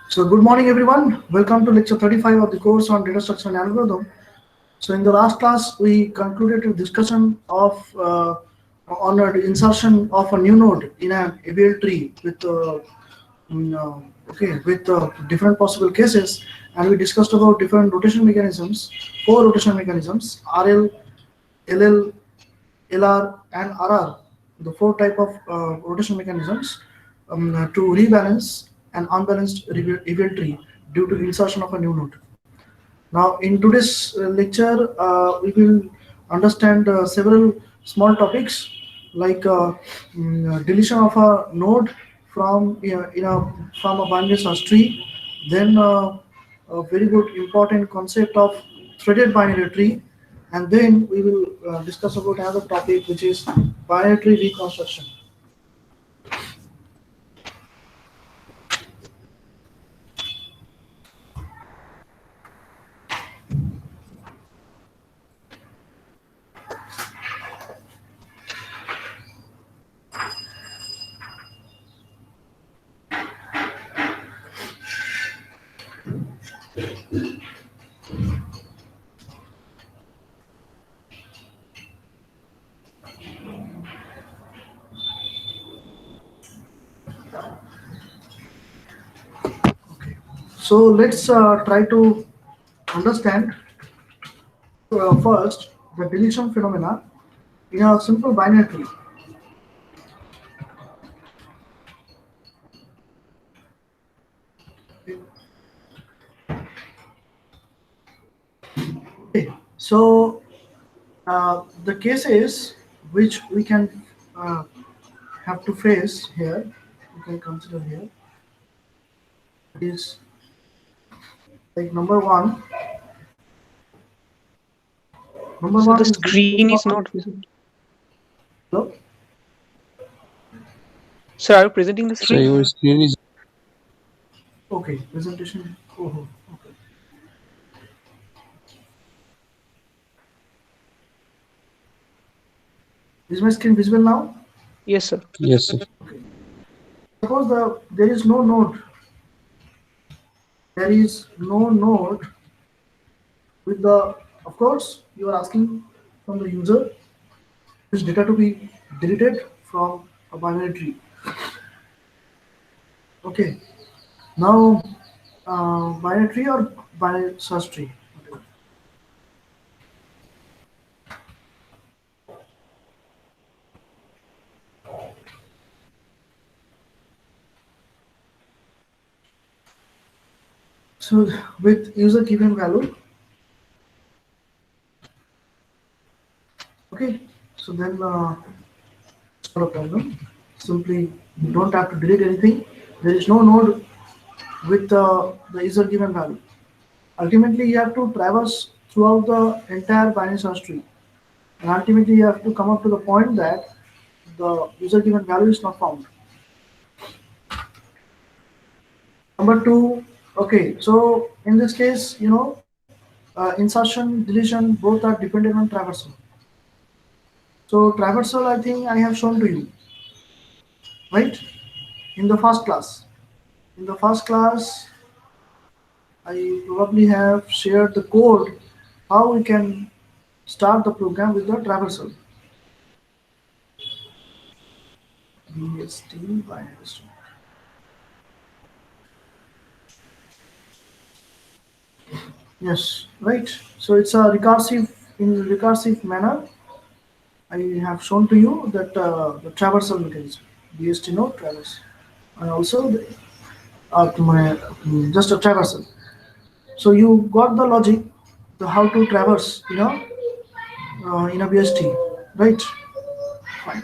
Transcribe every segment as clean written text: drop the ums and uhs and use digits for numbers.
So good morning everyone. Welcome to lecture 35 of the course on data structure and algorithm. So in the last class we concluded a discussion of on the insertion of a new node in an ABL tree with different possible cases, and we discussed about different rotation mechanisms, four rotation mechanisms: RL, LL, LR, and RR. The four type of rotation mechanisms to rebalance an unbalanced ABL tree due to insertion of a new node. Now, in today's lecture, we will understand several small topics like deletion of a node from from a binary search tree, then a very good important concept of threaded binary tree, and then we will discuss about another topic which is binary tree reconstruction. Okay, so let's try to understand first the deletion phenomena in a simple binary tree. Okay, so the cases which we can uh, have to face here, we can consider here is like number one. Number So one the is this. screen is not visible. Hello? Sir, are you presenting the So screen? your screen is Okay, presentation. Oh, okay. Is my screen visible now? Yes, sir. yes, sir. Okay. Suppose there is no node. There is no node with the. Of course, you are asking from the user this data to be deleted from a binary tree. Okay. Now, binary tree or binary search tree. So with user given value, okay. So then it's not a problem. Simply you don't have to delete anything. There is no node with the user given value. Ultimately, you have to traverse throughout the entire binary search tree, and ultimately you have to come up to the point that the user given value is not found. Number two, okay. So in this case, insertion, deletion, both are dependent on traversal. So traversal, I think I have shown to you, right? In the first class. In the first class, I probably have shared the code how we can start the program with the traversal. BST binary string. Yes, right. So it's a recursive manner. I have shown to you that the traversal mechanism, BST node traverse, and also just a traversal. So you got the logic, the how to traverse, in a BST, right? Fine.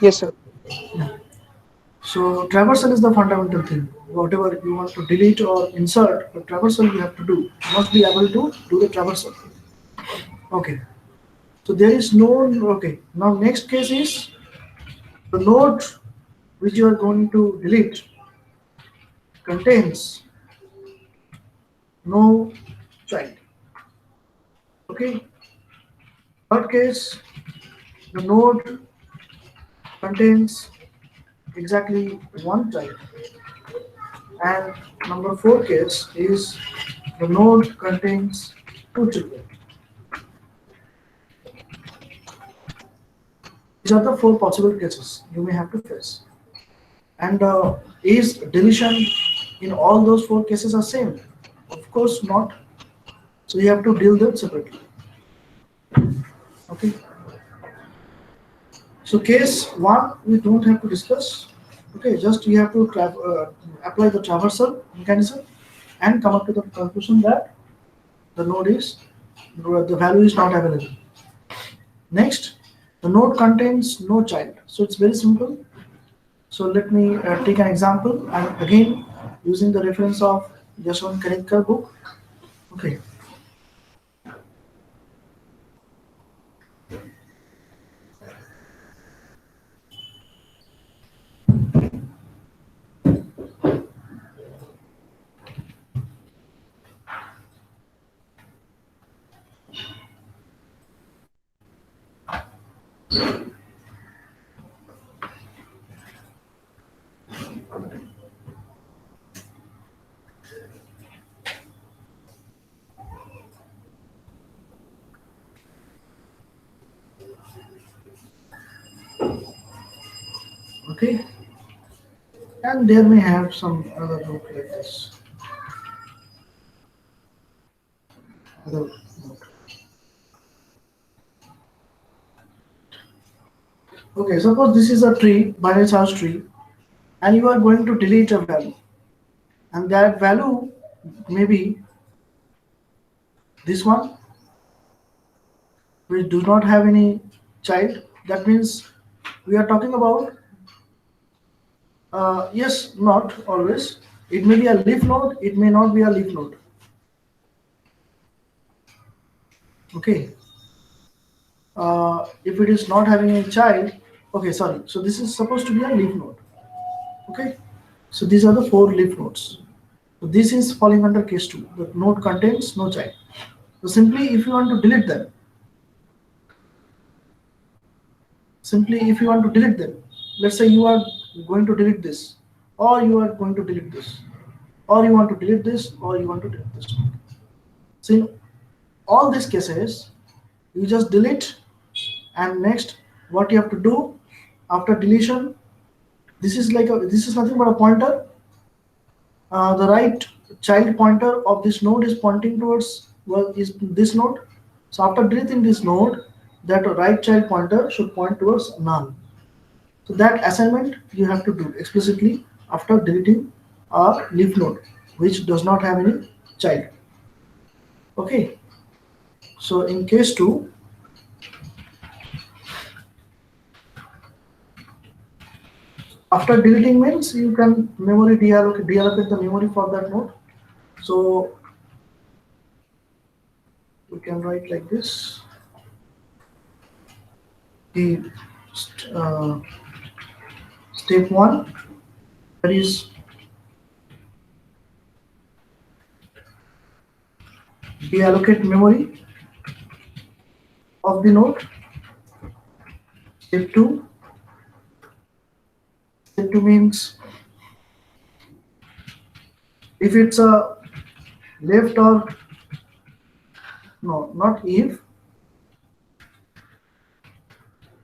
Yes, sir. Yeah. So traversal is the fundamental thing. Whatever you want to delete or insert, the traversal you have to do. You must be able to do the traversal. Okay. So there is no okay. Now next case is the node which you are going to delete contains no child. Okay. Third case, the node contains exactly one child. And number 4 case is the node contains 2 children. These are the 4 possible cases you may have to face. And is deletion in all those 4 cases are same? Of course not. So you have to deal them separately. Okay. So case 1 we don't have to discuss. Okay, just you have to apply the traversal mechanism and come up to the conclusion that the node is the value is not available. Next, the node contains no child. So it's very simple. So let me take an example. I'm again using the reference of Jaswant Kanetkar book. Okay. Okay. And there may have some other book like this. Other book. Okay, suppose this is a tree, binary charge tree, and you are going to delete a value. And that value may be this one, which do not have any child. That means we are talking about, yes, not always. It may be a leaf node, it may not be a leaf node. Okay. If it is not having a child, okay, sorry. So this is supposed to be a leaf node. Okay. So these are the 4 leaf nodes. So this is falling under case 2. The node contains no child. So simply if you want to delete them, let's say you are going to delete this, or you are going to delete this, or you want to delete this, or you want to delete this. So in all these cases, you just delete, and next what you have to do after deletion, this is nothing but a pointer. The right child pointer of this node is pointing towards, well, is this node. So after deleting this node, that right child pointer should point towards null. So that assignment you have to do explicitly after deleting a leaf node which does not have any child. Okay. So in case 2, after deleting means you can memory deallocate the memory for that node. So we can write like this. The step 1, that is deallocate memory of the node. Step 2 means if it's a left or no, not if,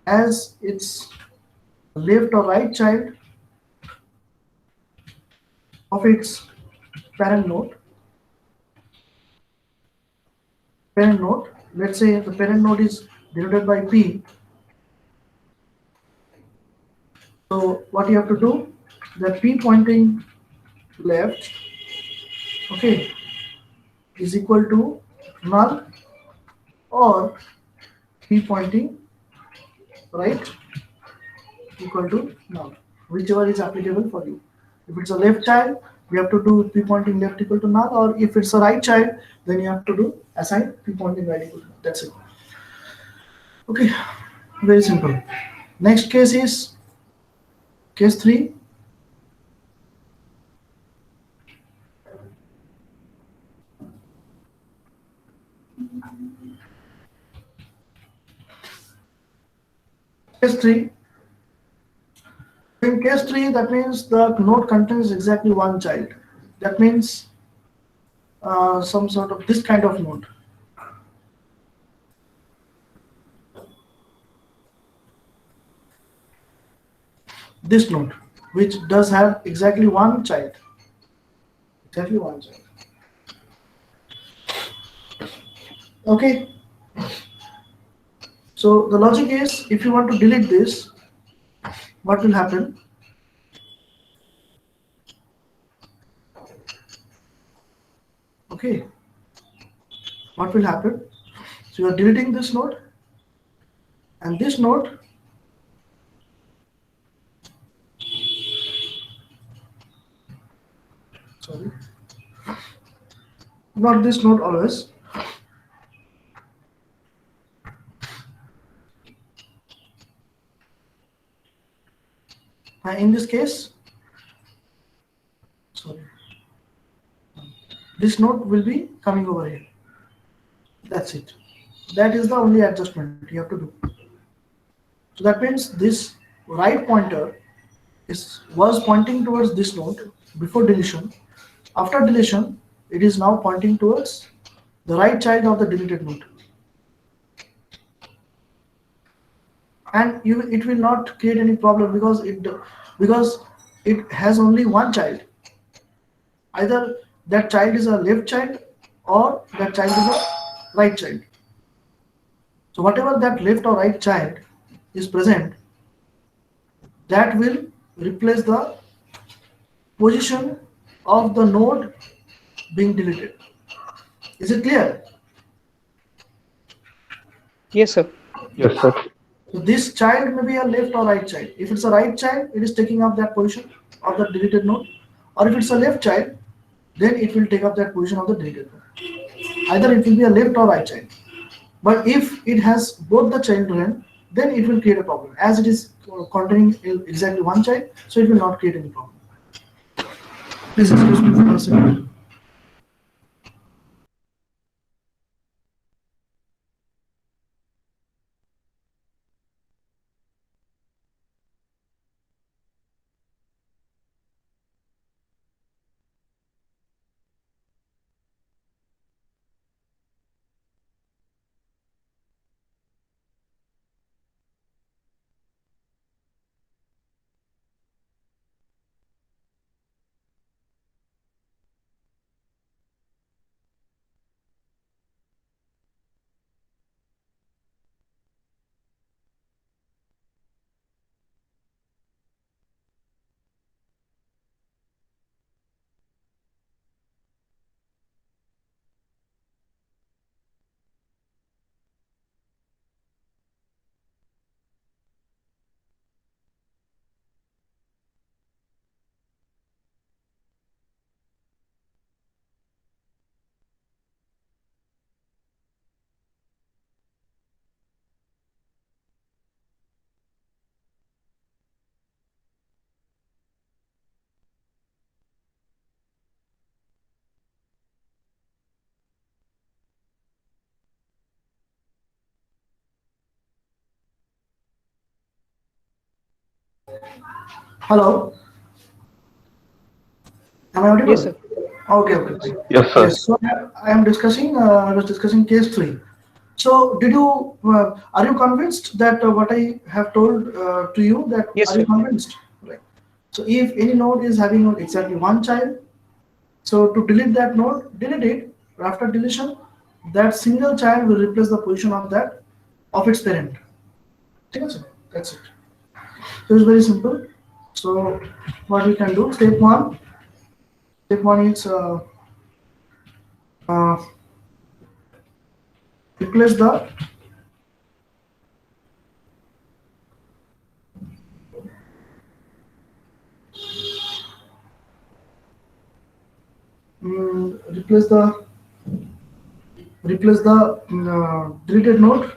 as it's left or right child of its parent node. Let's say the parent node is denoted by P. So what you have to do, the P pointing left, okay, is equal to null, or P pointing right equal to null, whichever is applicable for you. If it's a left child, we have to do P pointing left equal to null, or if it's a right child, then you have to do assign P pointing right equal to null. That's it. Okay, very simple. Next case is case 3. Case 3. In case 3, that means the node contains exactly one child. That means some sort of this kind of node. This node, which does have exactly one child. Exactly one child. Okay. So the logic is, if you want to delete this, what will happen? Okay. What will happen? So you are deleting this node, and this node, sorry, not this node always. In this case, sorry, this node will be coming over here. That's it. That is the only adjustment you have to do. So that means this right pointer was pointing towards this node before deletion. After deletion, it is now pointing towards the right child of the deleted node. And it will not create any problem because it has only one child. Either that child is a left child or that child is a right child. So whatever that left or right child is present, that will replace the position of the node being deleted. Is it clear? Yes, sir. Yes, sir. So this child may be a left or right child. If it's a right child, it is taking up that position of the deleted node. Or if it's a left child, then it will take up that position of the deleted node. Either it will be a left or right child. But if it has both the children, then it will create a problem. As it is containing exactly one child, so it will not create any problem. Please excuse me for a second. Hello, am I Yes, audible? sir. Okay, Yes, okay, yes. fine. Yes, sir. Yes, so I was discussing case 3. So are you convinced that what I have told to you, that Yes, are you sir. convinced? Right. So if any node is having exactly one child, so to delete that node, delete it. After deletion, that single child will replace the position of its parent. Okay, sir? That's it. So it's very simple. So what we can do, step one is uh, replace the replace the deleted node.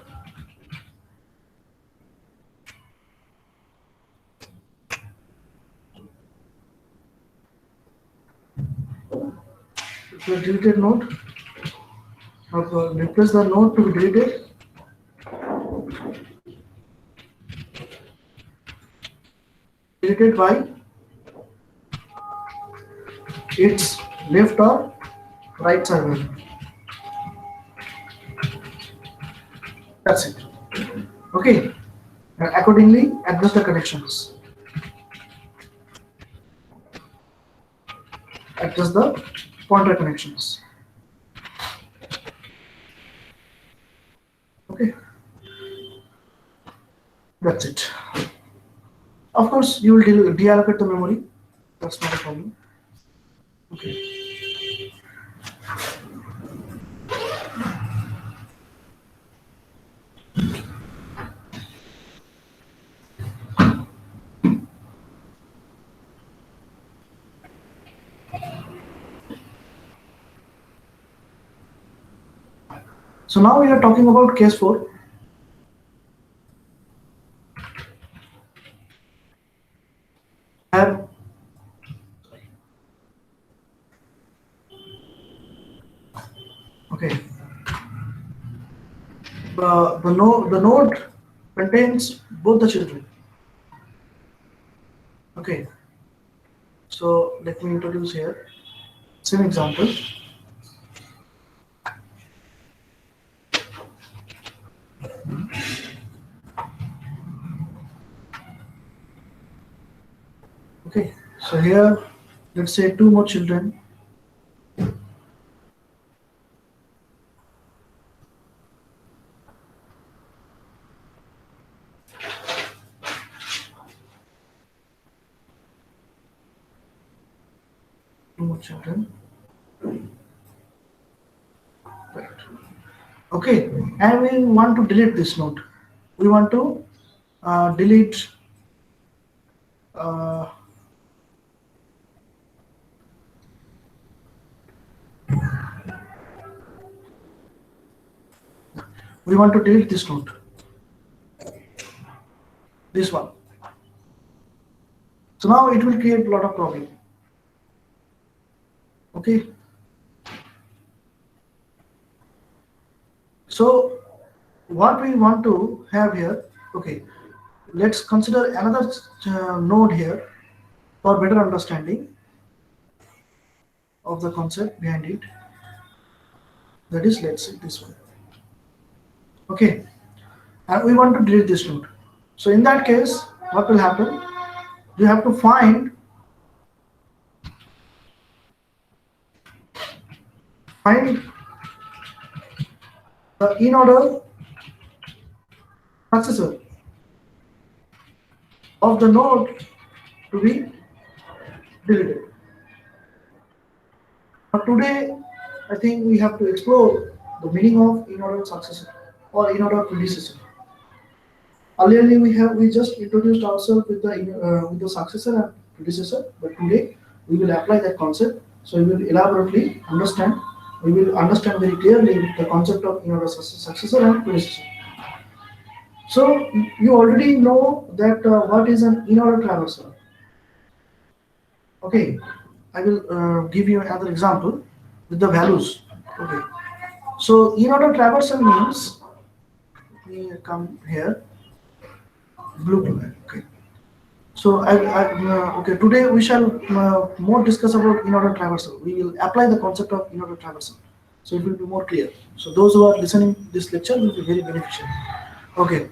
The deleted node, replace the node to be deleted by its left or right server. That's it. Okay. Accordingly, adjust the connections. Adjust the pointer connections. Okay. That's it. Of course, you will deallocate the memory. That's not a problem. Okay. So now we are talking about case 4. Where okay, the node contains both the children. Okay, so let me introduce here same example. Okay, so here let's say 2 more children. Two more children. Right. Okay, and we want to delete this node. We want to delete uh, we want to delete this node, this one. So now it will create a lot of problem. Okay, so what we want to have here, okay, let's consider another node here for better understanding of the concept behind it. That is, let's say this one. Okay, and we want to delete this node. So in that case, what will happen? You have to find the in order successor of the node to be deleted. But today, I think we have to explore the meaning of in order successor or in order predecessor. Earlier we just introduced ourselves with the successor and predecessor, but today we will apply that concept. So we will elaborately understand. We will understand very clearly the concept of in order successor and predecessor. So you already know that what is an in order traversal. Okay, I will give you another example with the values. Okay, so in order traversal means, let me come here, blue to red. Okay. So okay, today we shall more discuss about in order traversal. We will apply the concept of in order traversal, so it will be more clear. So those who are listening this lecture will be very beneficial. Okay,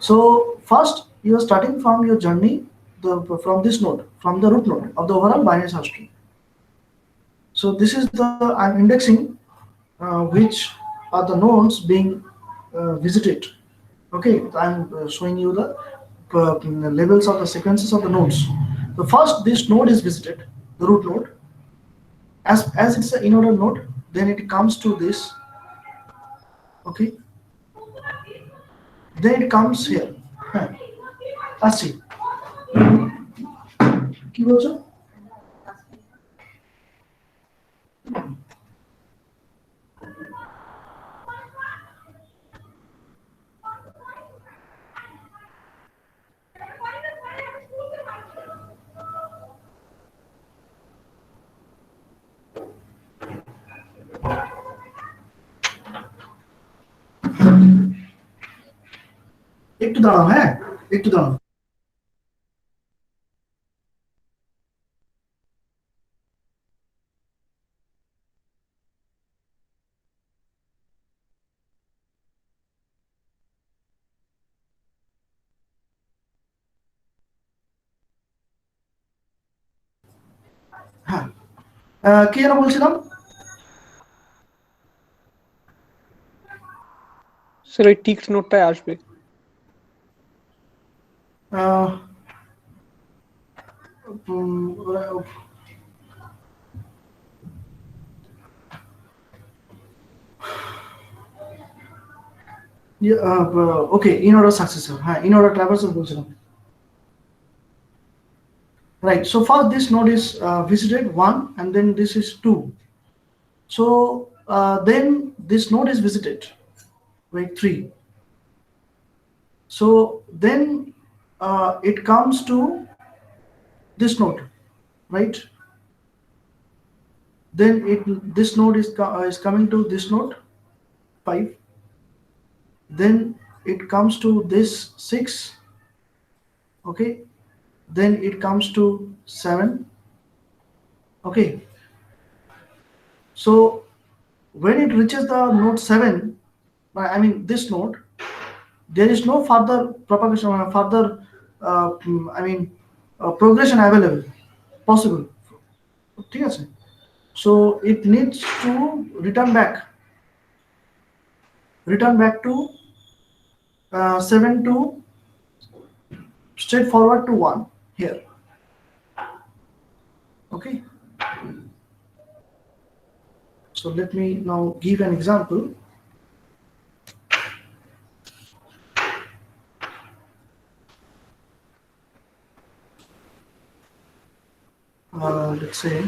so first you are starting from your journey from this node, from the root node of the overall binary search tree. So this is the I'm indexing which are the nodes being visited. Okay, I'm showing you the levels of the sequences of the nodes. The first this node is visited, the root node. As it's an in order node, then it comes to this. Okay, then it comes here. Let's see. কি বলছো? একটু দাঁড়াও, হ্যাঁ, একটু দাঁড়াও। কি যেন বলছিলাম? স্যার ওই টিকড নোটটায় আসবে। ওকে, ইন অর্ডার সাকসেসর, হ্যাঁ ইন অর্ডার ট্রাভার্সাল বলছিলাম। Right, so first this node is visited 1 and then this is 2. So then this node is visited, right, 3. So then it comes to this node, right? Then this node is coming to this node 5. Then it comes to this 6. Okay, then it comes to 7. Okay, so when it reaches the node 7, I mean this node, there is no further propagation, further progression available, possible. ঠিক আছে? So it needs to return back to 7 to straight forward to 1 here. Okay, so let me now give an example. Let's say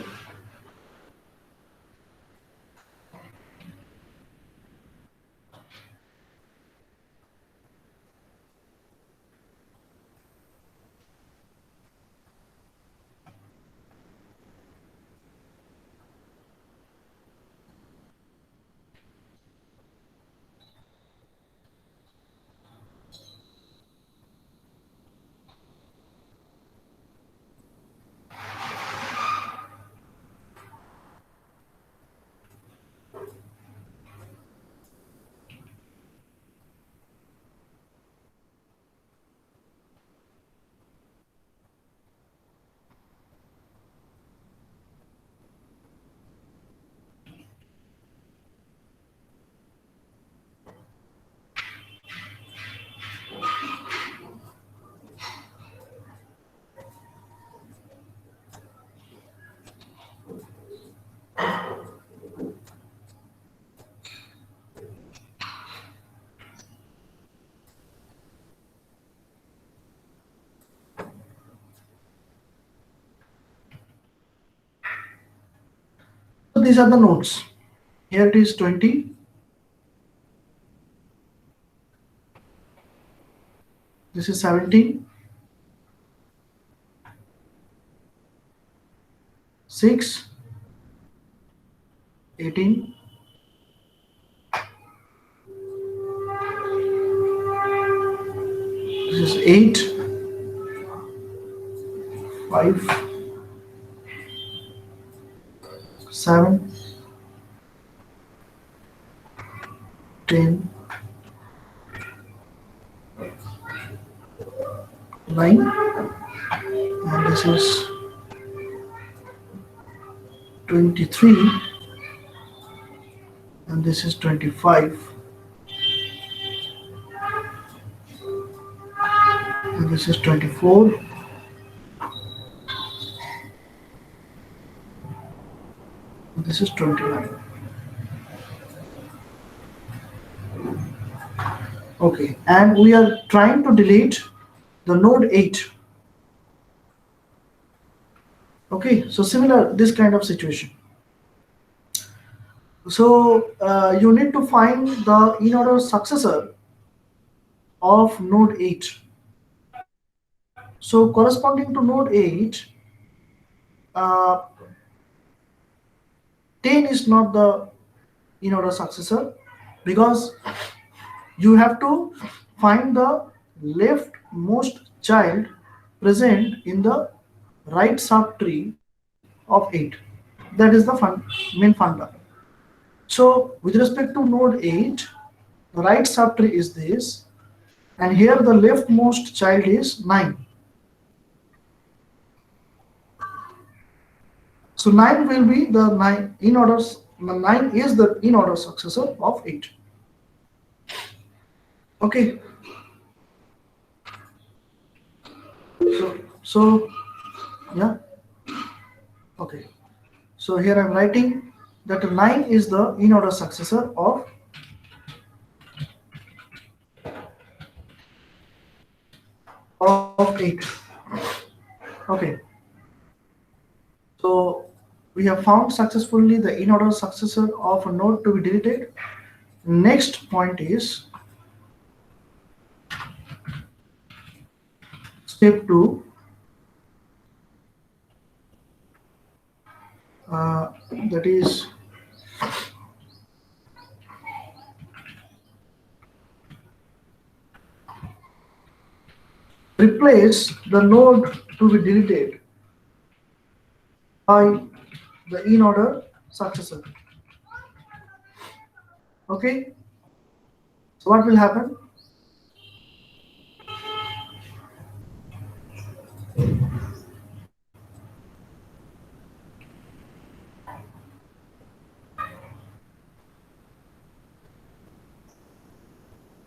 so these are the nodes. Here it is 20. This is 17. 6. 18. This is 8. 5. 7. 10. 9. And this is 23. And this is 25. And this is 24. And this is 29. Okay, and we are trying to delete the node 8. Okay, so similar, this kind of situation. So you need to find the in-order successor of node 8. So corresponding to node 8, 10 is not the in-order successor, because you have to find the leftmost child present in the right subtree of 8. That is the main funda. So with respect to node 8, the right subtree is this, and here the leftmost child is 9. So 9 will be the 9 in order. 9 is the in order successor of 8. Okay. So yeah. Okay. So here I'm writing that 9 is the in order successor of 8. Okay. So we have found successfully the in order successor of a node to be deleted. Next point is step 2. That is replace the node to be deleted by the in order successor. Okay. So what will happen?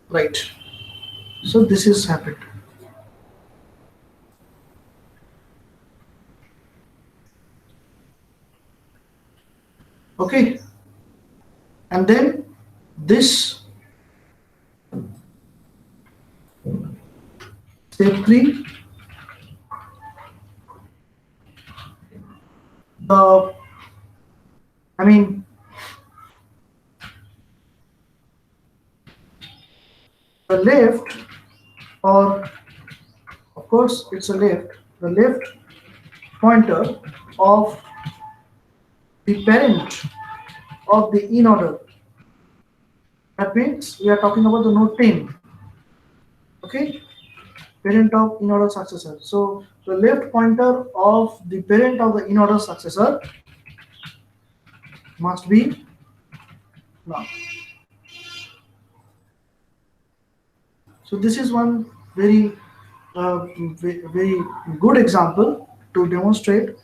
Right. So this is happened. Okay. And then this step 3, the I mean the left, or of course it's a left, the left pointer of the parent of the in order. That means we are talking about the node 10. Okay, parent of in order successor. So the left pointer of the parent of the in order successor must be now. So this is one very very good example to demonstrate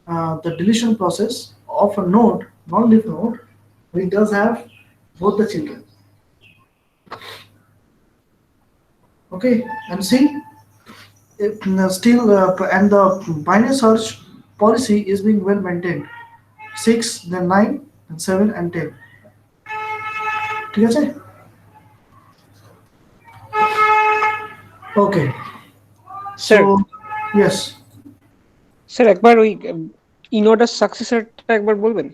the deletion process of a node, non-leaf node, which does have both the children. Okay, and see, still and the binary search policy is being well maintained. 6, then 9, and 7 and 10. ঠিক আছে? Okay. Sir, So yes. sir একবার ওই in order successorটা একবার বলবেন?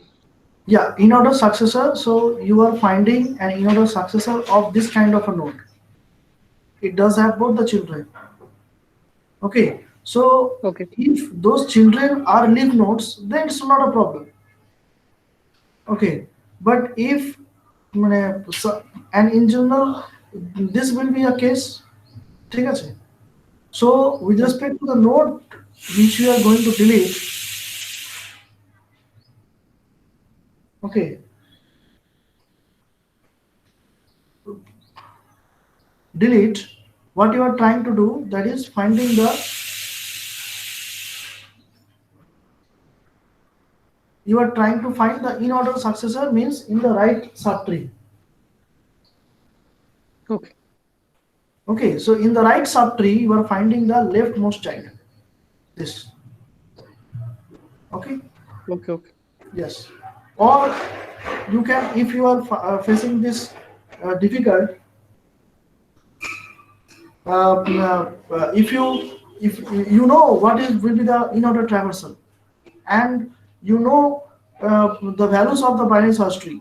Yeah, in order successor. So you are finding an in order successor of this kind of a node. It does have both the children. Okay. So Okay. if those children are leaf nodes, then it's not a problem. Okay. But if and in general this will be a case. ঠিক আছে? So with respect to the node which we are going to delete, okay, delete, what you are trying to do, that is finding the, you are trying to find the in order successor, means in the right subtree. Okay. Okay, so in the right subtree you are finding the leftmost child, this. Okay. Okay. Okay. Yes. Or you can, if you are facing this difficult, if you know what is will be the in order traversal, and you know the values of the binary search tree.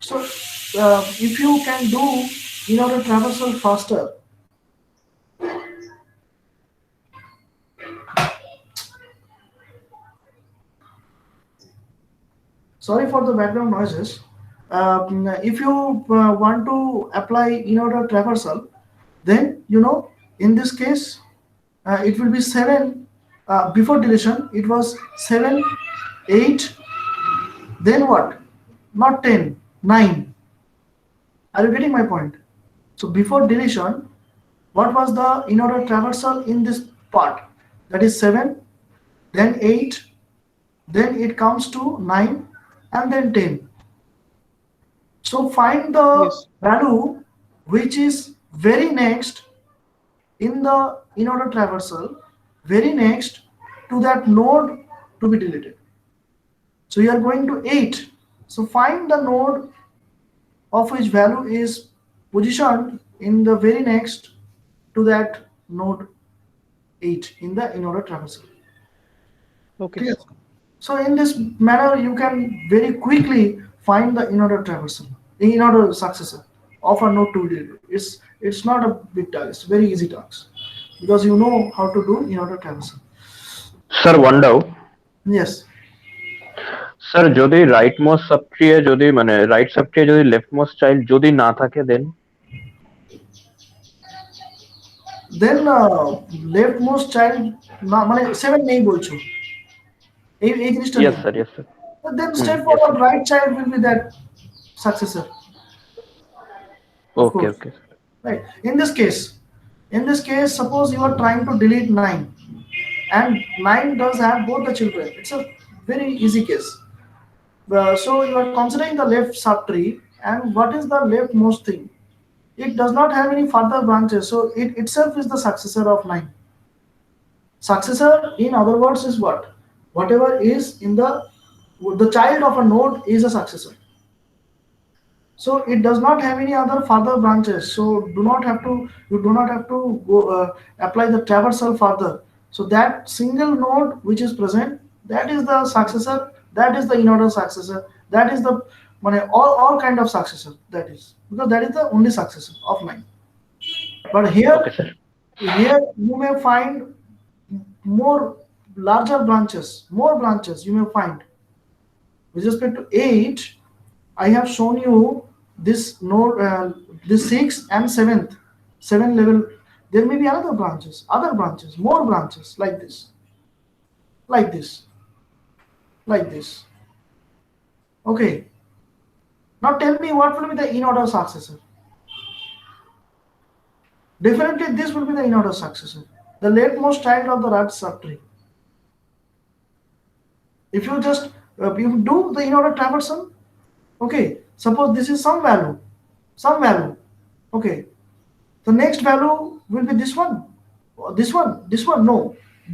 So if you can do in order traversal faster, sorry for the background noises. If you want to apply in order traversal, then you know in this case it will be 7. Before deletion it was 7, 8, then what? Not 10, 9. Are you getting my point? So before deletion, what was the in order traversal in this part? That is 7, then 8, then it comes to 9, and then 10. So find the Yes. value which is very next in the in-order traversal, very next to that node to be deleted. So you are going to 8. So find the node of which value is positioned in the very next to that node 8 in the in-order traversal. Okay. Clear? So in this manner, you can very quickly find the in-order traversal, in-order successor of a node to be deleted. It's not a big task. It's very easy task because you know how to do in-order traversal. Sir one doubt, Yes. Sir যদি right most subtree এ যদি মানে right subtree যদি left most child যদি না থাকে দেন? Then leftmost child না মানে 7 নেই বলছো এই জিনিসটা ইয়েস নেই, sir, yes sir. then yes straightforward sir. right child will be that successor, of okay course. Okay. Right. In this case, suppose you are trying to delete 9, and 9 does have both the children. It's a very easy case. So you are considering the left subtree, and what is the leftmost thing? It does not have any further branches, so it itself is the successor of 9. Successor, in other words, is what? Whatever is in the child of a node is a successor. So it does not have any other further branches. So you do not have to go apply the traversal further. So that single node which is present, that is the successor. That is the in-order successor. That is the all kind of successor. That is because that is the only successor of 9. But okay sir. here you may find more larger branches, more branches you may find. With respect to 8, I have shown you this node, this 6 and 7th, 7 level. There may be other branches, more branches like this, like this, like this. Okay. Now tell me what will be the in-order successor? Definitely this will be the in-order successor, the leftmost child of the right subtree. If you just you do the in-order traversal, okay, suppose this is some value, okay, the next value will be this one, this one, no,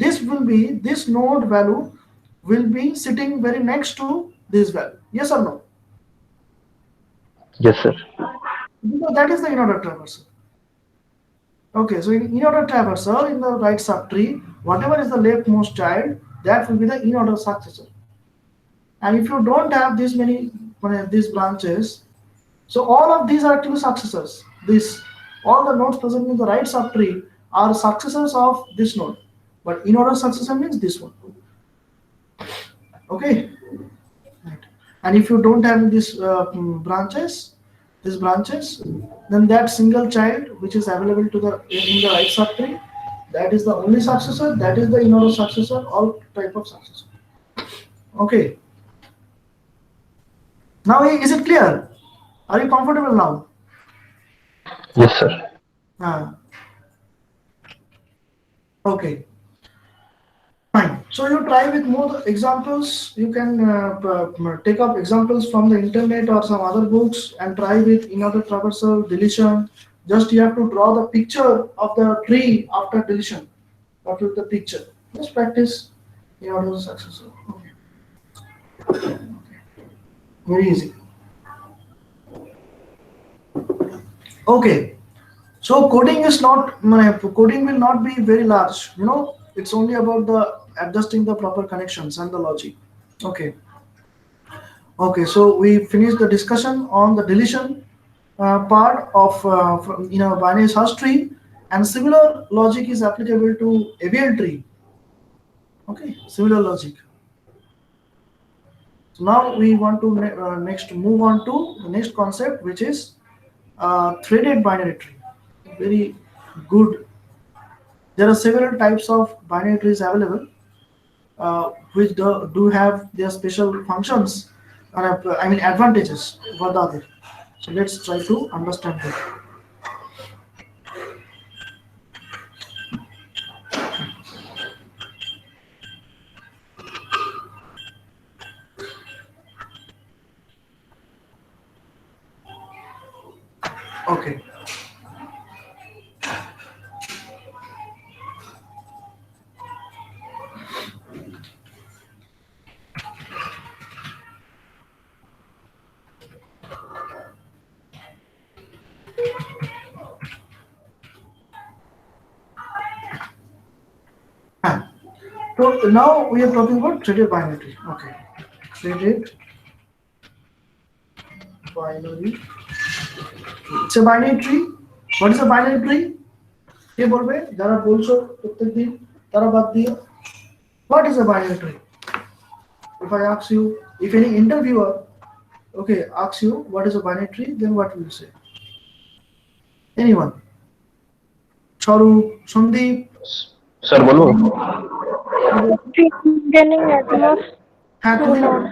this will be this node value will be sitting very next to this value, yes or no? Yes sir. Because that is the in-order traversal. Okay, so in-order traversal in the right subtree, whatever is the leftmost child, that will be the in-order successor. And if you don't have this many these branches, so all of these are actually successors. This all the nodes present in the right subtree are successors of this node. But in-order successor means this one. Okay. Right. And if you don't have these branches, then that single child which is available to the in the right subtree, that is the only successor. That is the in-order successor. All type of successor. Okay. Now is it clear? Are you comfortable now? Yes sir. Okay. Fine. So you try with more examples. You can take up examples from the internet or some other books and try with in-order traversal, deletion. Just you have to draw the picture of the tree after deletion. What is the picture? Just practice in-order successor. Okay. Very easy. Okay. So coding will not be very large. It's only about the adjusting the proper connections and the logic. Okay. Okay. So we finished the discussion on the deletion part of binary search tree, and similar logic is applicable to ABL tree. Okay. Similar logic. So now we want to next move on to the next concept, which is threaded binary tree. Very good. There are several types of binary trees available, which do have their special functions, I mean advantages for the other. So let's try to understand that. Okay. Ah, so now we are talking about threaded binary tree. Okay. Threaded binary. It's a binary tree. What is a binary tree? কে বলবে যারা বলছো প্রত্যেকদিন তারা বাদ দিয়ে what is a binary tree? If I ask you, if any interviewer, okay, asks you what is a binary tree, then what will you say? Anyone? Charu, Sandeep, sir বলবো? Tree containing at most হ্যাঁ two তুমি nodes.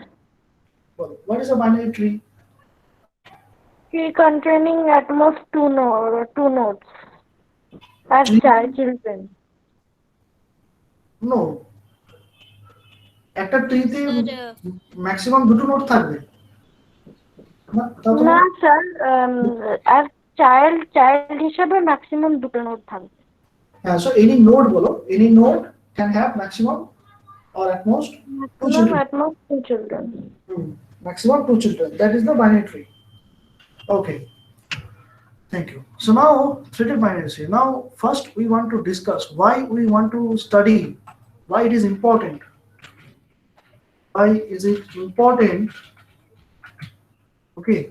বলো what is a binary tree? Tree containing at most two nodes as Tree? children. No, একটা ট্রিতে maximum দুটো node থাকবে না তা তো না স্যার, as child হিসেবে ম্যাক্সিমাম দুটো নোড থাকবে। হ্যাঁ so any node বলো any node can have maximum or at most two Maximum children. at most two children. Maximum two children, that is the binary tree. Okay, thank you. So now threaded binary tree. Now first we want to discuss why we want to study, why it is important. Why is it important? Okay,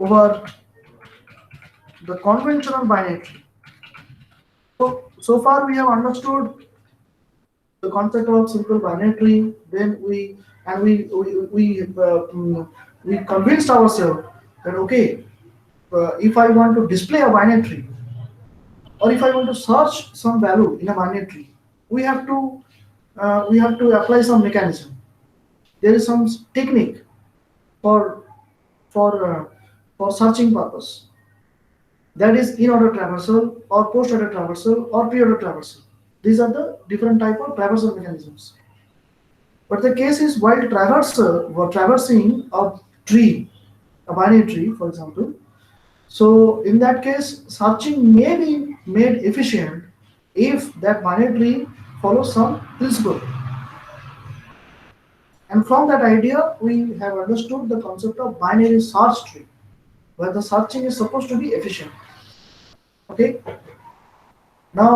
over the conventional binary tree. So far we have understood the concept of simple binary tree. Then we convinced ourselves that okay, if I want to display a binary tree, or if I want to search some value in a binary tree, we have to apply some mechanism. There is some technique for for uh, for searching purpose. That is in-order traversal or post-order traversal or pre-order traversal. These are the different type of traversal mechanisms. But the case is while traversing a tree, a binary tree, for example. So in that case, searching may be made efficient if that binary tree follows some principle. And from that idea, we have understood the concept of binary search tree, where the searching is supposed to be efficient. Okay. Now,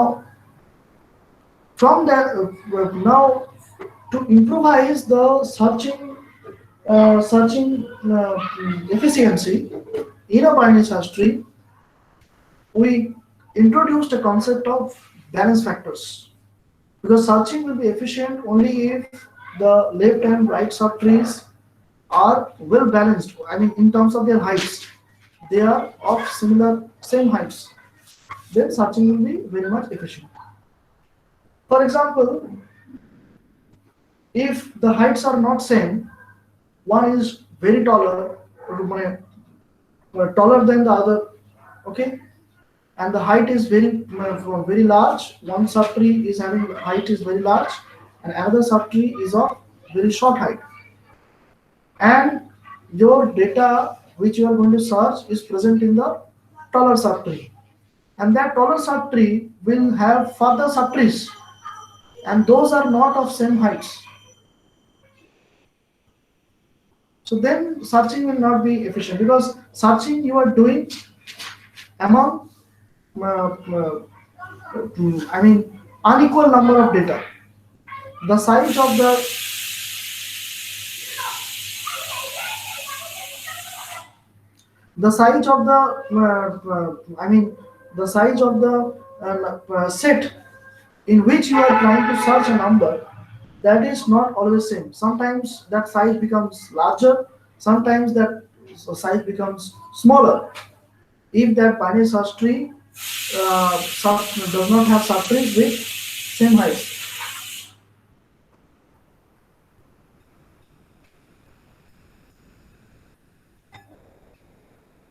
from that, now to improvise the searching efficiency in a binary search tree, we introduced a concept of balance factors. Because searching will be efficient only if the left and right subtrees are well balanced. I mean, in terms of their heights, they are of same heights. Then searching will be very much efficient. For example, if the heights are not same, one is very taller than the other, okay, and the height is very large. One subtree is having height is very large, and another subtree is of very short height. And your data which you are going to search is present in the taller subtree, and that taller subtree will have further subtrees, and those are not of same heights. So then searching will not be efficient, because searching you are doing among I mean unequal number of data. The size of the the size of the set in which you are trying to search a number, that is not always same. Sometimes that size becomes larger, sometimes that size becomes smaller. If that binary search tree does not have subtrees with same height.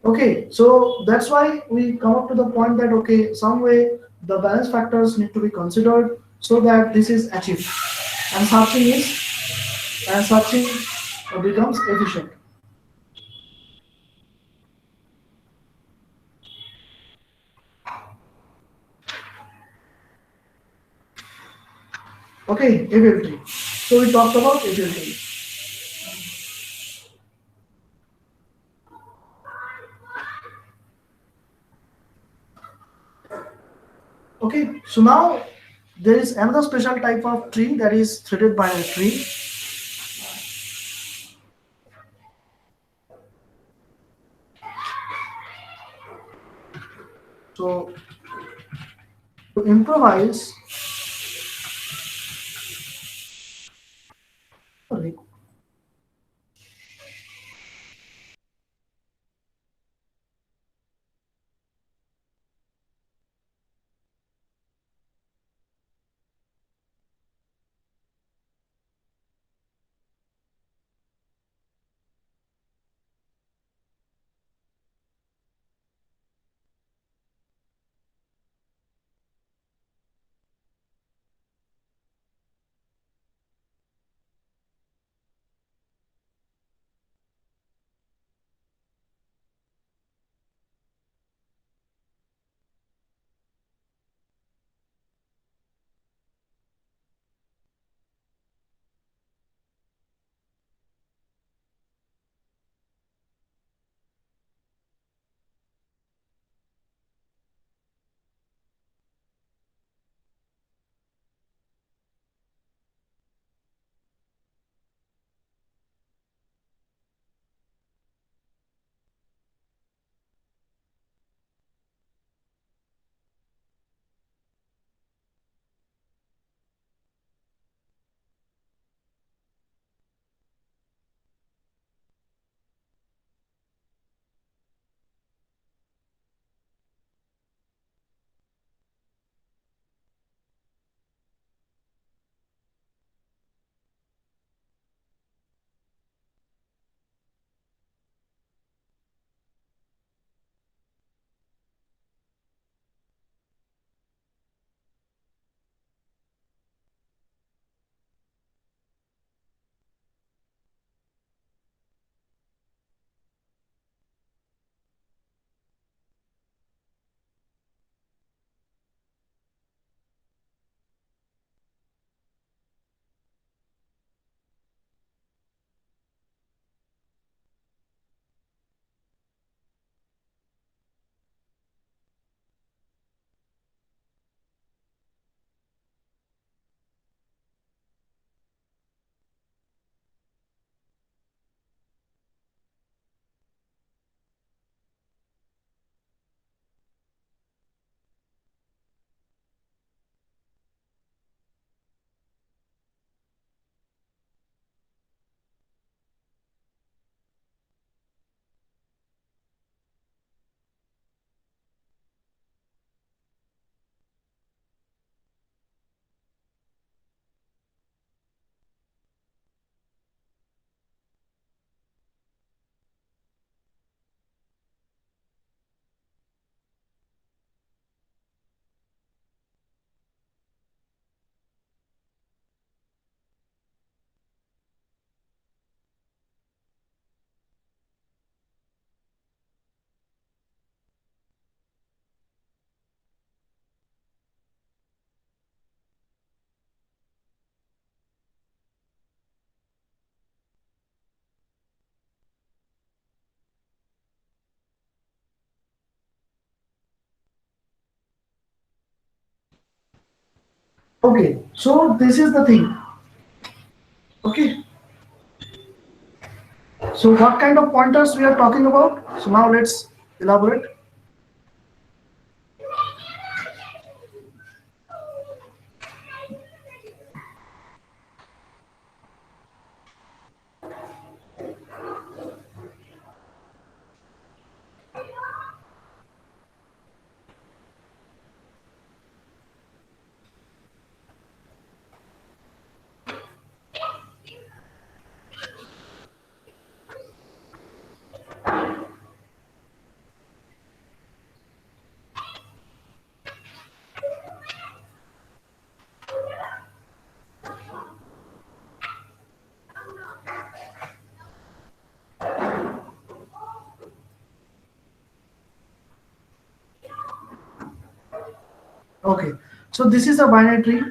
Okay, so that's why we come up to the point that okay, some way the balance factors need to be considered so that this is achieved, and searching becomes efficient. Okay, ABL tree. So we talked about ABL tree. Okay, so now there is another special type of tree, that is threaded binary tree. So to improvise, okay, so this is the thing. Okay, so what kind of pointers we are talking about? So now let's elaborate. Okay, so this is a binary tree.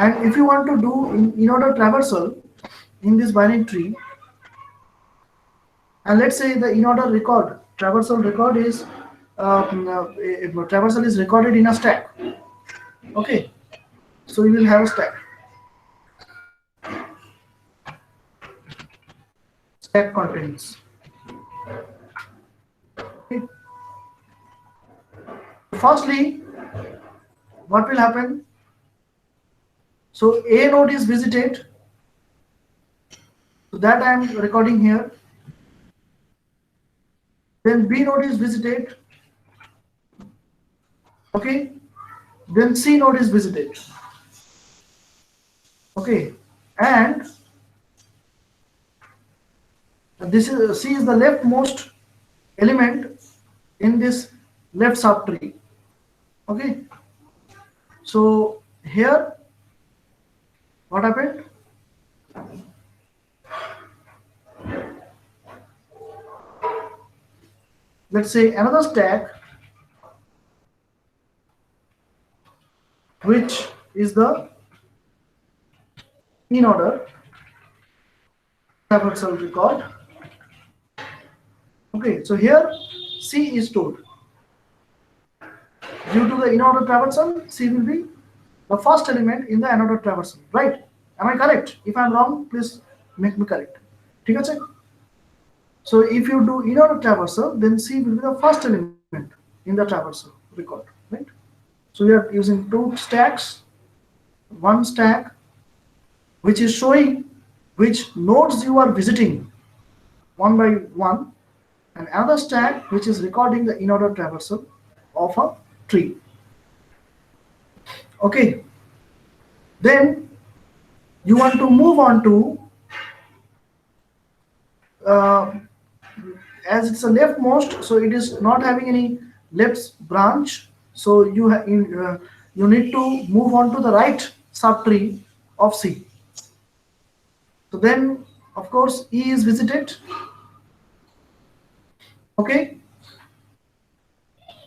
And if you want to do in order traversal in this binary tree, and let's say the in order record, traversal record is traversal is recorded in a stack. Okay, so you will have a stack. Stack contains. Okay. Firstly, what will happen? So A node is visited. So that I am recording here. Then B node is visited. Okay. Then C node is visited. Okay. And this is C is the leftmost element in this left subtree. Okay. So here, what happened? Let's say another stack, which is the in order traversal record. Okay, so here C is stored. Due to the in order traversal, C will be the first element in the another traversal, right? Am I correct? If I am wrong, please make me correct. ठीक है? So if you do in order traversal, then C will be the first element in the traversal record, right? So we are using two stacks, one stack which is showing which nodes you are visiting one by one, and another stack which is recording the in order traversal of a tree. Okay, then you want to move on to as it's a leftmost, so it is not having any left branch, so you need to move on to the right subtree of C. So then of course E is visited. Okay,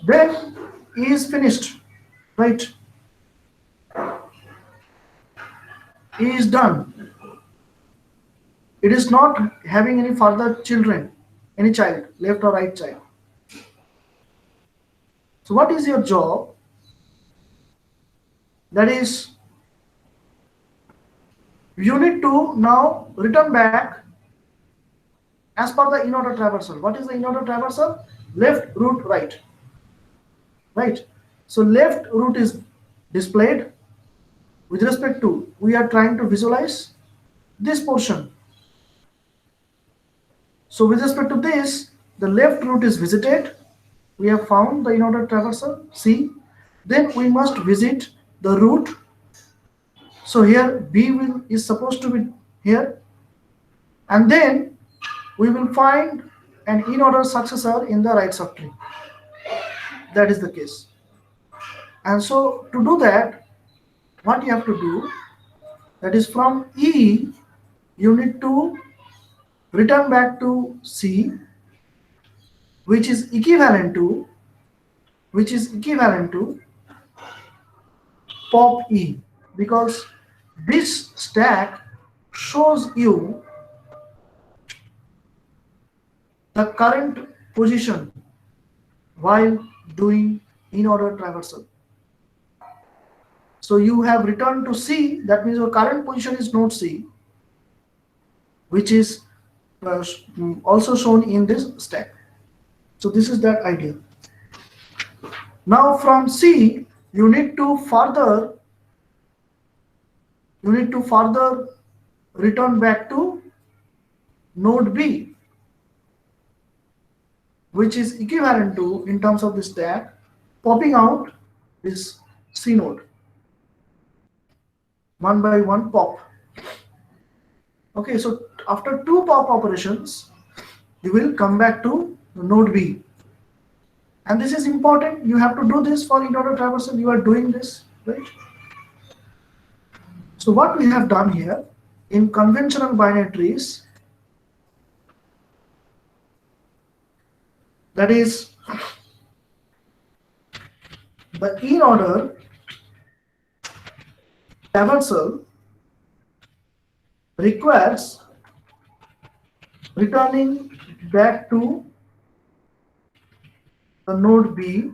then E is finished, right? E is done. It is not having any further children, any child, left or right child. So what is your job? That is, you need to now return back as per the in order traversal. What is the in order traversal? Left root right. Right. So left root is displayed with respect to, we are trying to visualize this portion. So with respect to this, the left root is visited. We have found the in order traversal C. Then we must visit the root. So here B is supposed to be here, and then we will find an in order successor in the right subtree. That is the case. And so to do that, what you have to do, that is from E, you need to return back to C, which is equivalent to pop E, because this stack shows you the current position while doing in order traversal. So you have returned to C, that means your current position is node C, which is also shown in this stack. So this is that idea. Now from C, you need to further return back to node B, which is equivalent to, in terms of the stack, popping out this C node. One by one pop. Okay, so after two pop operations, you will come back to node B. And this is important. You have to do this for in order traversal. You are doing this, right? So what we have done here in conventional binary trees, that is the in order traversal requires returning back to the node B,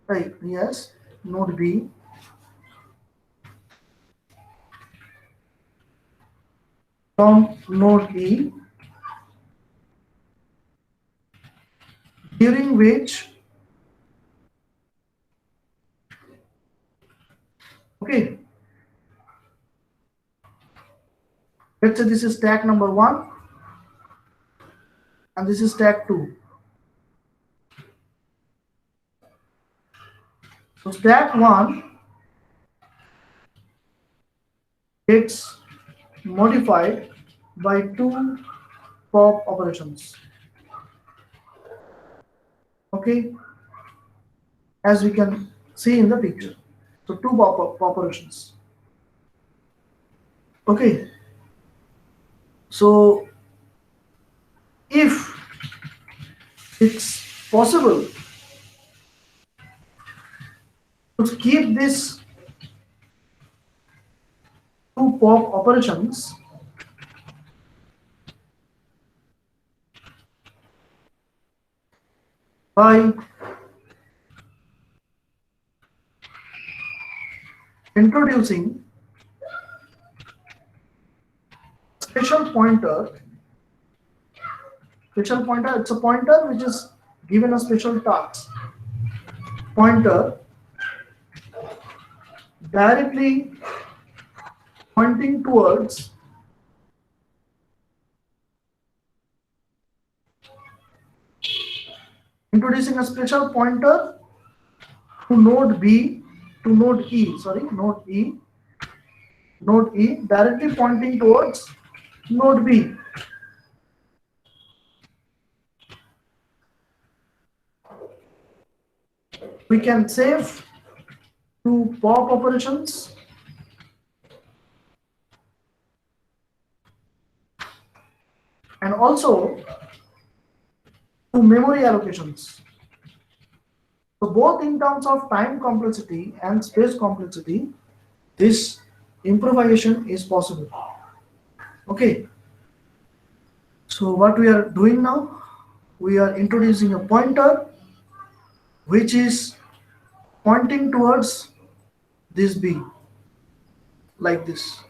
right? Yes, node B from node E, during which, okay, let's say this is stack number 1 and this is stack 2. So stack 1 gets modified by 2 pop operations, okay, as we can see in the picture. So 2 pop operations, okay. So if it's possible to keep these 2 pop operations by introducing special pointer, it's a pointer which is given a special task, pointer directly pointing towards introducing a special pointer to node B, to node E, node E directly pointing towards node B. We can save 2 pop operations and also 2 memory allocations. So both in terms of time complexity and space complexity, this improvisation is possible. Okay. So what we are doing now, we are introducing a pointer which is pointing towards this B, like this.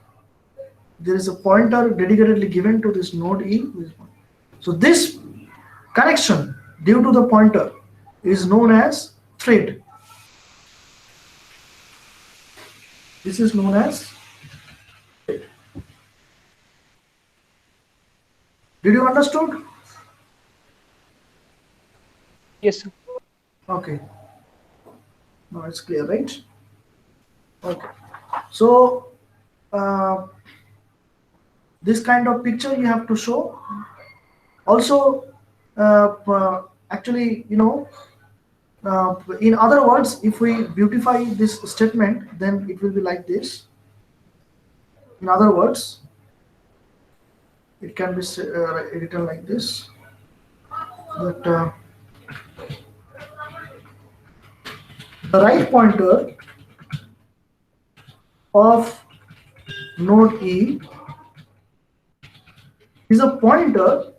There is a pointer dedicatedly given to this node E. So this connection due to the pointer is known as thread. This is known as thread. Did you understood? Yes, sir. Okay. Now it's clear, right? Okay. So this kind of picture you have to show. Also, actually, you know, in other words, if we beautify this statement, then it will be like this. In other words, it can be written like this, that the right pointer of node E is a pointer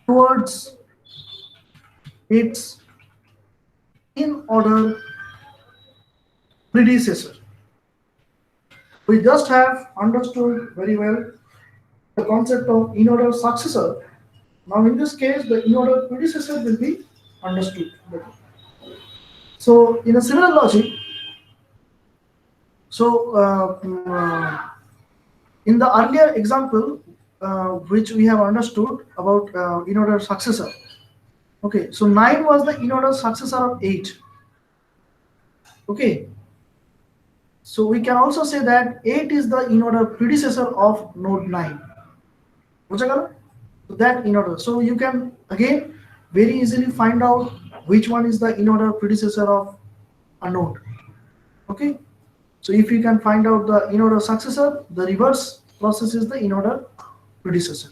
towards its in-order predecessor. We just have understood very well the concept of in-order successor. Now in this case, the in-order predecessor will be understood better. So in a similar logic, so in the earlier example, which we have understood about in-order successor. Okay, so 9 was the in-order successor of 8. Okay, so we can also say that 8 is the in-order predecessor of node 9. So that in-order. So you can again very easily find out which one is the in-order predecessor of a node. Okay, so if you can find out the in-order successor, the reverse process is the in-order predecessor.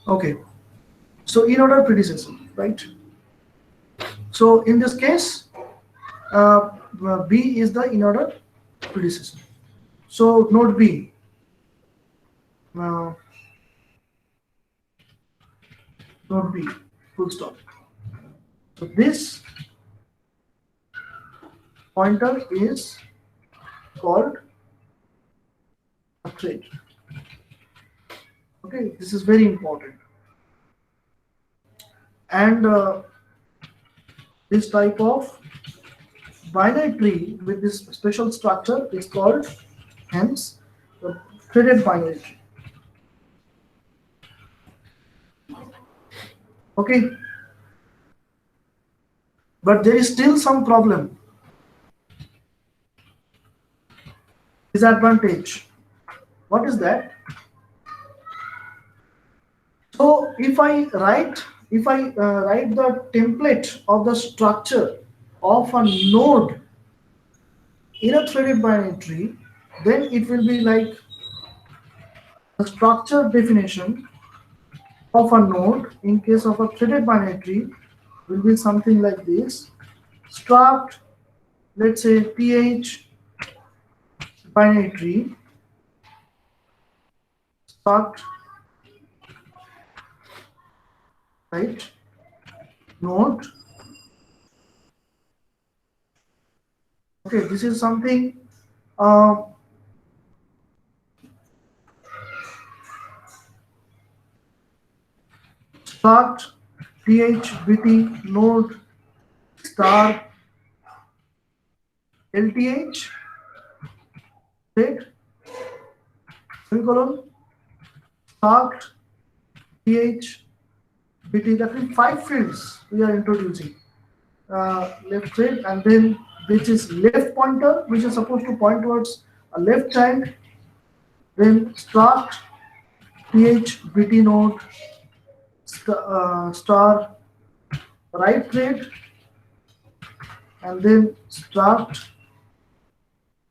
Okay, so in-order predecessor, right? So in this case, B is the in-order predecessor. So node B. Node B, full stop. So this pointer is called a thread. Okay, this is very important. And this type of binary tree with this special structure is called, hence, the threaded binary tree. Okay, but there is still some problem, disadvantage. What is that? So if I write the template of the structure of a node in a threaded binary tree, then it will be like the structure definition of a node in case of a threaded binary tree will be something like this. Struct, let's say th binary tree, struct, right, node. Okay, this is something struct thbt node star lth thread semicolon struct thbt. That means 5 fields we are introducing. Left thread, and then which is left pointer, which is supposed to point towards a left child. Then struct thbt node star right thread, and then struct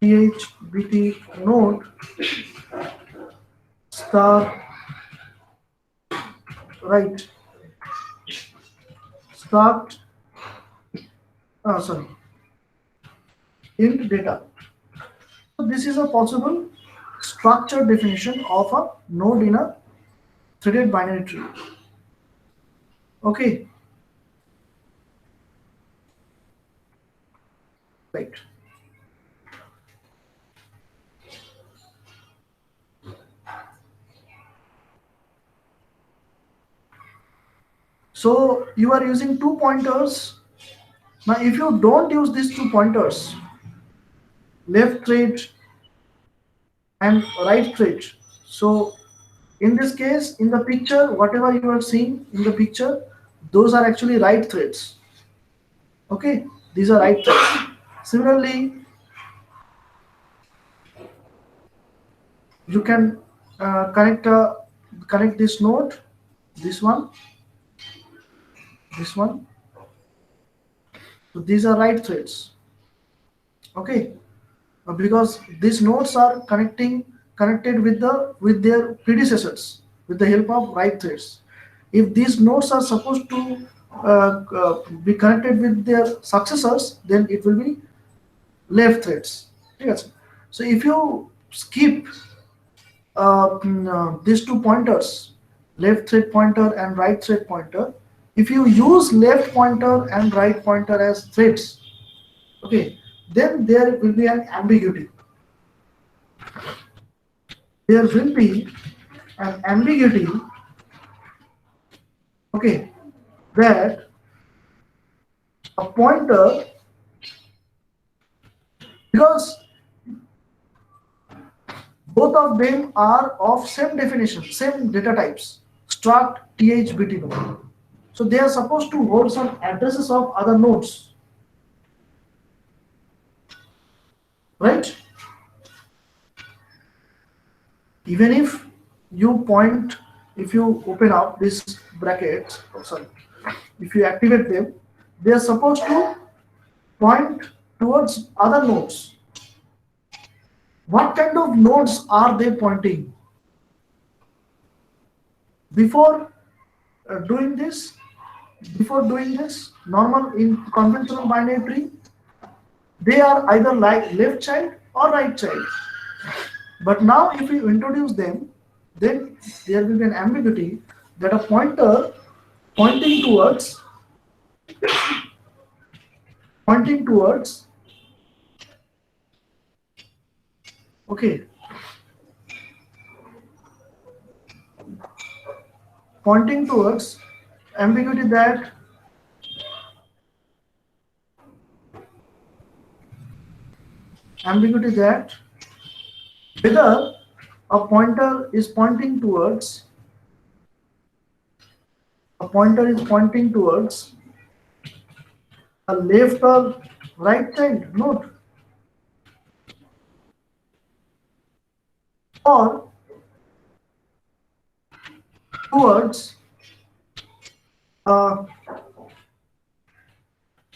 thbt node star right struct int data. So this is a possible structure definition of a node in a threaded binary tree. Okay, right. So you are using 2 pointers. Now if you don't use these 2 pointers, left thread and right thread, so in this case, in the picture, whatever you are seeing in the picture, those are actually right threads. Okay, these are right threads. Similarly, you can connect this node, this one. So these are right threads. Okay, because these nodes are connected with their predecessors with the help of right threads. If these nodes are supposed to be connected with their successors, then it will be left threads. Yes. So if you skip these 2 pointers, left thread pointer and right thread pointer, if you use left pointer and right pointer as threads, okay, then there will be an ambiguity. There will be an ambiguity, okay, that a pointer, because both of them are of same definition, same data types, struct thbt node. So they are supposed to hold some addresses of other nodes, right? Even if you open up these brackets, if you activate them, they are supposed to point towards other nodes. What kind of nodes are they pointing? Before doing this, normal in conventional binary tree, they are either like left child or right child. But now if you introduce them, then there will be an ambiguity that a pointer pointing towards pointing towards okay pointing towards ambiguity that whether a pointer is pointing towards a left or right child node, or towards a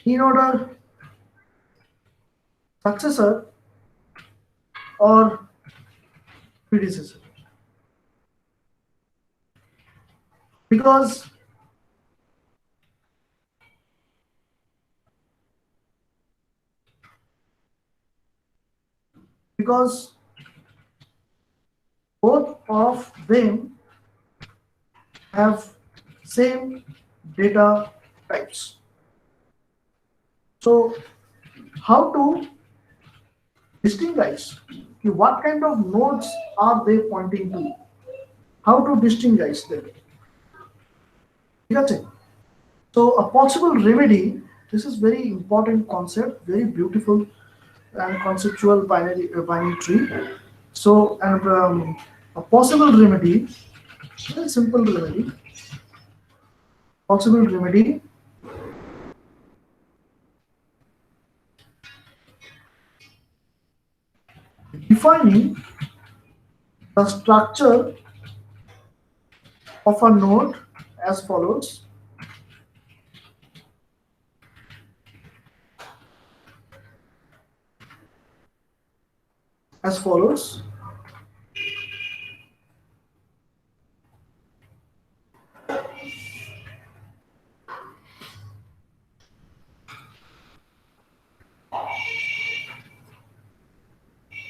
in-order successor or predecessor. Because both of them have same data types. So how to distinguish what kind of nodes are they pointing to? How to distinguish them? Okay. So a possible remedy, this is very important concept, very beautiful and conceptual binary tree. So a possible remedy, very simple remedy, possible remedy defining the structure of a node as follows. As follows.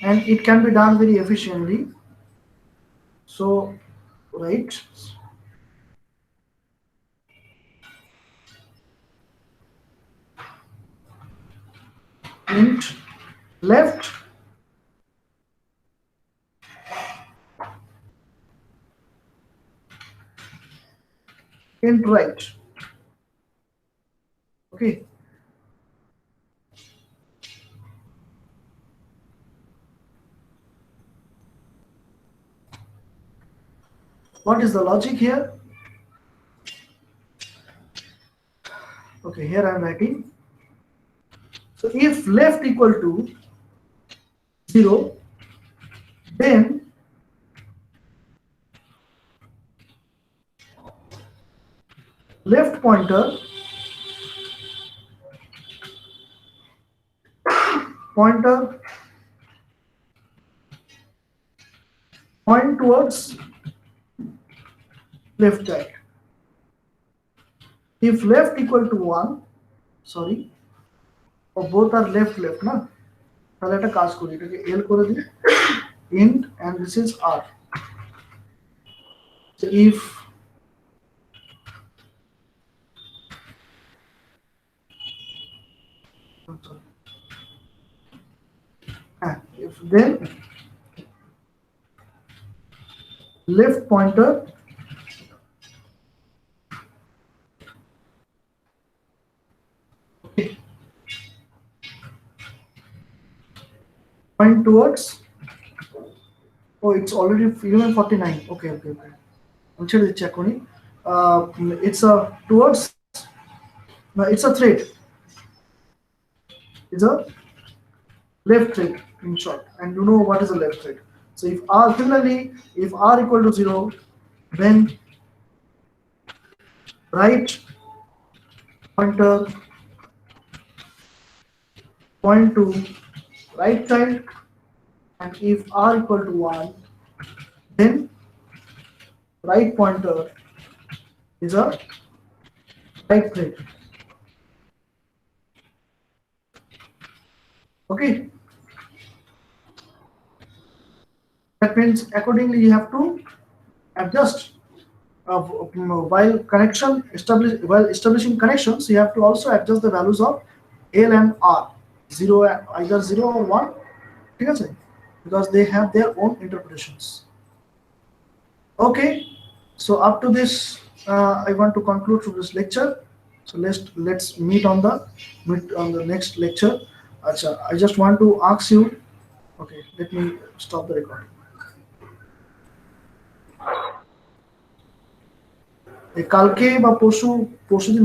And it can be done very efficiently. So, right. Int left int right. Okay. What is the logic here? Okay, here I am writing. So if left equal to 0, then left pointer point towards left child. If left equal to 1, sorry, or both are left na, তাহলে একটা কাজ করি, এটাকে L করে দিই, int and this is R. So if then left pointer point towards, oh it's already 11:49. Okay. I'm sure to check on it. It's a towards, it's a thread. It's a left thread in short, and you know what is a left thread. So if R, similarly, if R equal to 0, then right pointer point to right child, and if R equal to 1, then right pointer is a right thread. Okay. That means accordingly you have to adjust. While establishing connections, you have to also adjust the values of L and R, either 0 or 1, ঠিক আছে? Because they have their own interpretations. Okay, so up to this, I want to conclude to this lecture. So let's meet on the next lecture. Acha, I just want to ask you. Okay, let me stop the recording. কালকে বা পরশু